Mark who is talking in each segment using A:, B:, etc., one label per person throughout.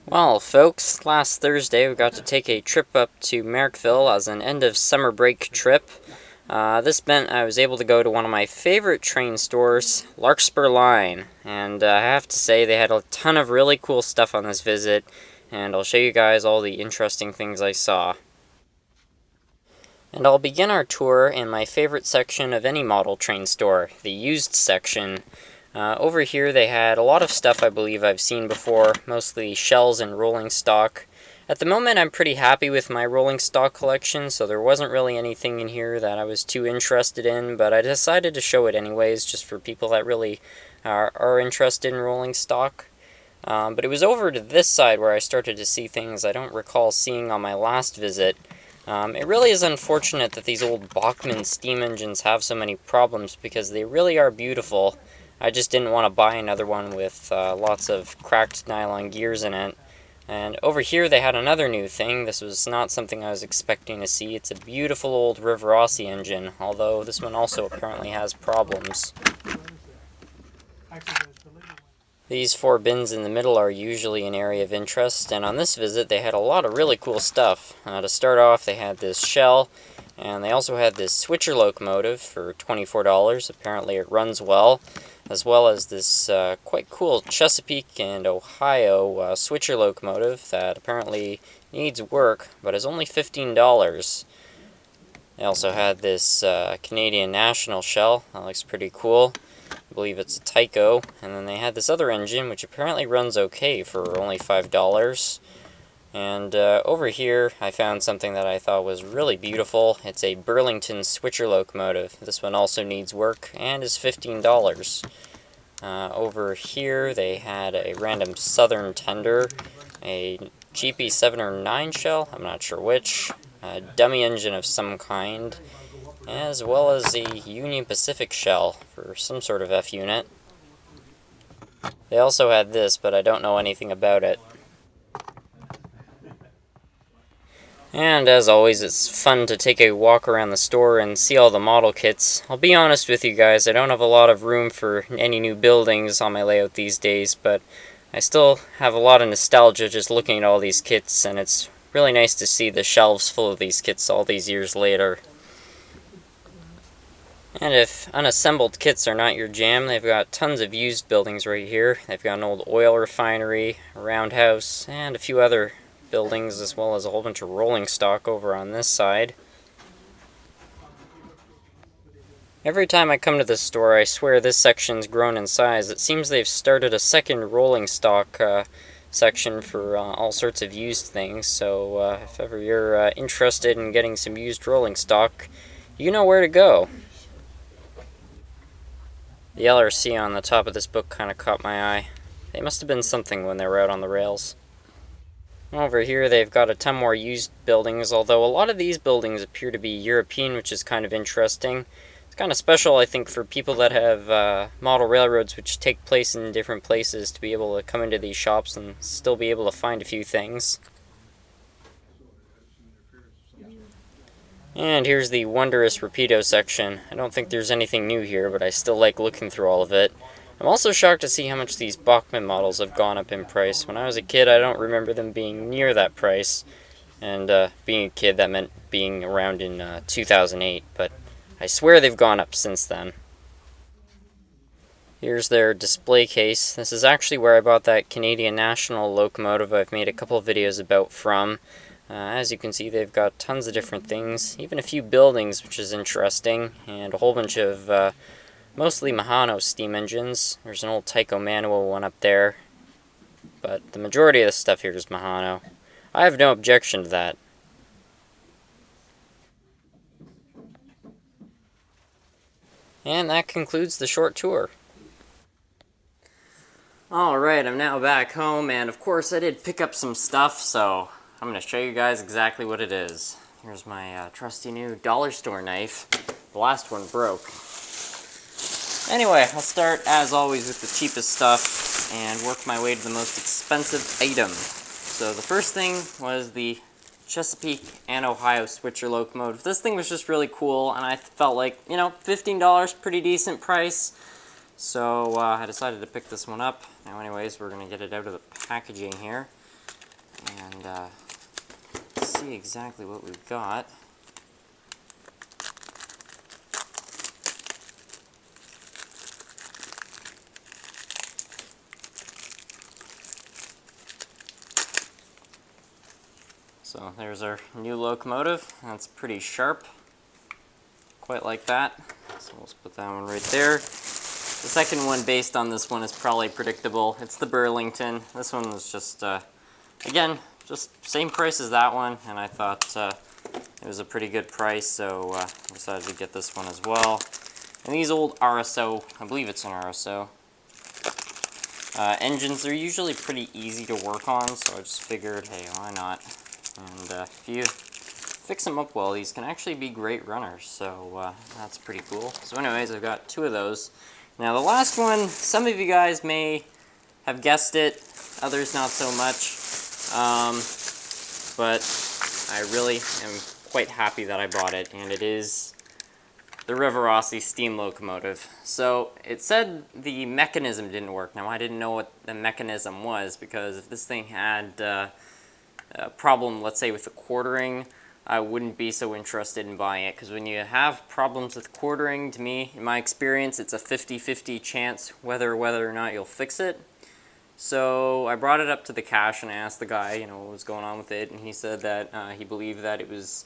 A: Well, folks, last Thursday we got to take a trip up to Merrickville as an end of summer break trip. This meant I was able to go to one of my favorite train stores, Larkspur Line, and I have to say they had a ton of really cool stuff on this visit, and I'll show you guys all the interesting things I saw. And I'll begin our tour in my favorite section of any model train store, the used section. Over here they had a lot of stuff I believe I've seen before, mostly shells and rolling stock. At the moment I'm pretty happy with my rolling stock collection, so there wasn't really anything in here that I was too interested in, but I decided to show it anyways, just for people that really are interested in rolling stock. But it was over to this side where I started to see things I don't recall seeing on my last visit. It really is unfortunate that these old Bachmann steam engines have so many problems, because they really are beautiful. I just didn't want to buy another one with lots of cracked nylon gears in it. And over here they had another new thing. This was not something I was expecting to see. It's a beautiful old River Aussie engine, although this one also apparently has problems. These four bins in the middle are usually an area of interest, and on this visit they had a lot of really cool stuff. To start off, they had this shell, and they also had this switcher locomotive for $24. Apparently it runs well as this quite cool Chesapeake and Ohio switcher locomotive that apparently needs work, but is only $15. They also had this Canadian National shell. That looks pretty cool. I believe it's a Tyco. And then they had this other engine, which apparently runs okay for only $5. And over here, I found something that I thought was really beautiful. It's a Burlington switcher locomotive. This one also needs work and is $15. Over here, they had a random Southern tender, a GP7 or 9 shell, I'm not sure which, a dummy engine of some kind, as well as a Union Pacific shell for some sort of F unit. They also had this, but I don't know anything about it. And as always, it's fun to take a walk around the store and see all the model kits. I'll be honest with you guys, I don't have a lot of room for any new buildings on my layout these days, but I still have a lot of nostalgia just looking at all these kits, and it's really nice to see the shelves full of these kits all these years later. And if unassembled kits are not your jam, they've got tons of used buildings right here. They've got an old oil refinery, a roundhouse, and a few other buildings, as well as a whole bunch of rolling stock over on this side. Every time I come to this store, I swear this section's grown in size. It seems they've started a second rolling stock section for all sorts of used things, so if ever you're interested in getting some used rolling stock, you know where to go. The LRC on the top of this book kind of caught my eye. They must have been something when they were out on the rails. Over here they've got a ton more used buildings, although a lot of these buildings appear to be European, which is kind of interesting. It's kind of special, I think, for people that have model railroads which take place in different places to be able to come into these shops and still be able to find a few things. And here's the wondrous Rapido section. I don't think there's anything new here, but I still like looking through all of it. I'm also shocked to see how much these Bachmann models have gone up in price. When I was a kid, I don't remember them being near that price. And being a kid, that meant being around in 2008, but I swear they've gone up since then. Here's their display case. This is actually where I bought that Canadian National locomotive I've made a couple of videos about from. As you can see, they've got tons of different things, even a few buildings, which is interesting, and a whole bunch of mostly Mahano steam engines. There's an old Tyco manual one up there, but the majority of the stuff here is Mahano. I have no objection to that. And that concludes the short tour. Alright, I'm now back home, and of course I did pick up some stuff, so I'm going to show you guys exactly what it is. Here's my trusty new dollar store knife. The last one broke. Anyway, I'll start, as always, with the cheapest stuff and work my way to the most expensive item. So the first thing was the Chesapeake and Ohio switcher locomotive. This thing was just really cool, and I felt like, you know, $15, pretty decent price. So I decided to pick this one up. Now anyways, we're going to get it out of the packaging here. and see exactly what we've got. So there's our new locomotive. That's pretty sharp, quite like that. So let's put that one right there. The second one based on this one is probably predictable. It's the Burlington. This one was just, again, just same price as that one, and I thought it was a pretty good price, so I decided to get this one as well. And these old RSO, I believe it's an RSO, engines, they're usually pretty easy to work on, so I just figured, hey, why not? And if you fix them up well, these can actually be great runners, so that's pretty cool. So anyways, I've got 2 of those. Now the last one, some of you guys may have guessed it, others not so much, but I really am quite happy that I bought it, and it is the Aussie steam locomotive. So it said the mechanism didn't work. Now I didn't know what the mechanism was, because if this thing had a problem, let's say with the quartering, I wouldn't be so interested in buying it, because when you have problems with quartering, to me, in my experience, it's a 50-50 chance whether or not you'll fix it. So I brought it up to the cache and I asked the guy, you know, what was going on with it, and he said that he believed that it was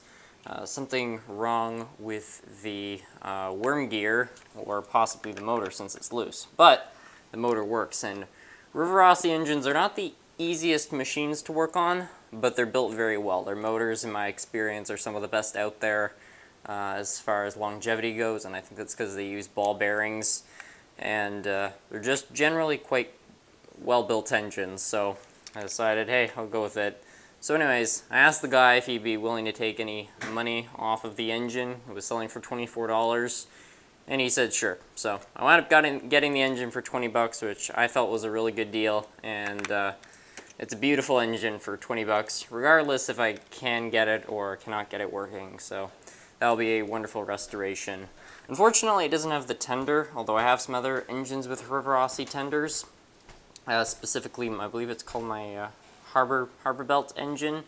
A: something wrong with the worm gear, or possibly the motor since it's loose. But the motor works, and Aussie engines are not the easiest machines to work on, but they're built very well. Their motors, in my experience, are some of the best out there as far as longevity goes, and I think that's because they use ball bearings, and they're just generally quite well-built engines, so I decided, hey, I'll go with it. So anyways, I asked the guy if he'd be willing to take any money off of the engine. It was selling for $24, and he said sure. So I wound up getting the engine for 20 bucks, which I felt was a really good deal, and it's a beautiful engine for 20 bucks, regardless if I can get it or cannot get it working, so that'll be a wonderful restoration. Unfortunately, it doesn't have the tender, although I have some other engines with Aussie tenders. Specifically, I believe it's called my Harbor Belt engine.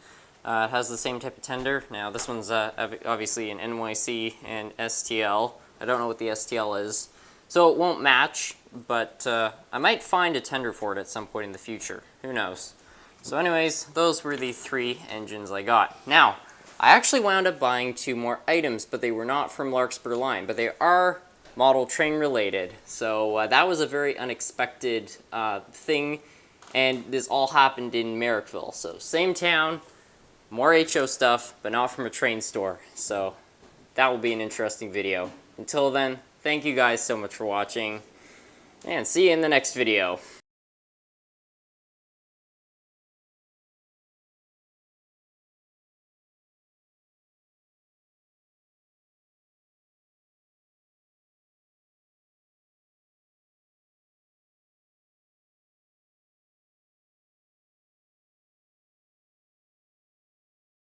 A: It has the same type of tender. Now, this one's obviously an NYC and STL. I don't know what the STL is, so it won't match, but I might find a tender for it at some point in the future. Who knows? So anyways, those were the 3 engines I got. Now, I actually wound up buying 2 more items, but they were not from Larkspur line, but they are model train related. So that was a very unexpected thing, and this all happened in Merrickville. So same town, more HO stuff, but not from a train store. So that will be an interesting video. Until then, thank you guys so much for watching, and see you in the next video.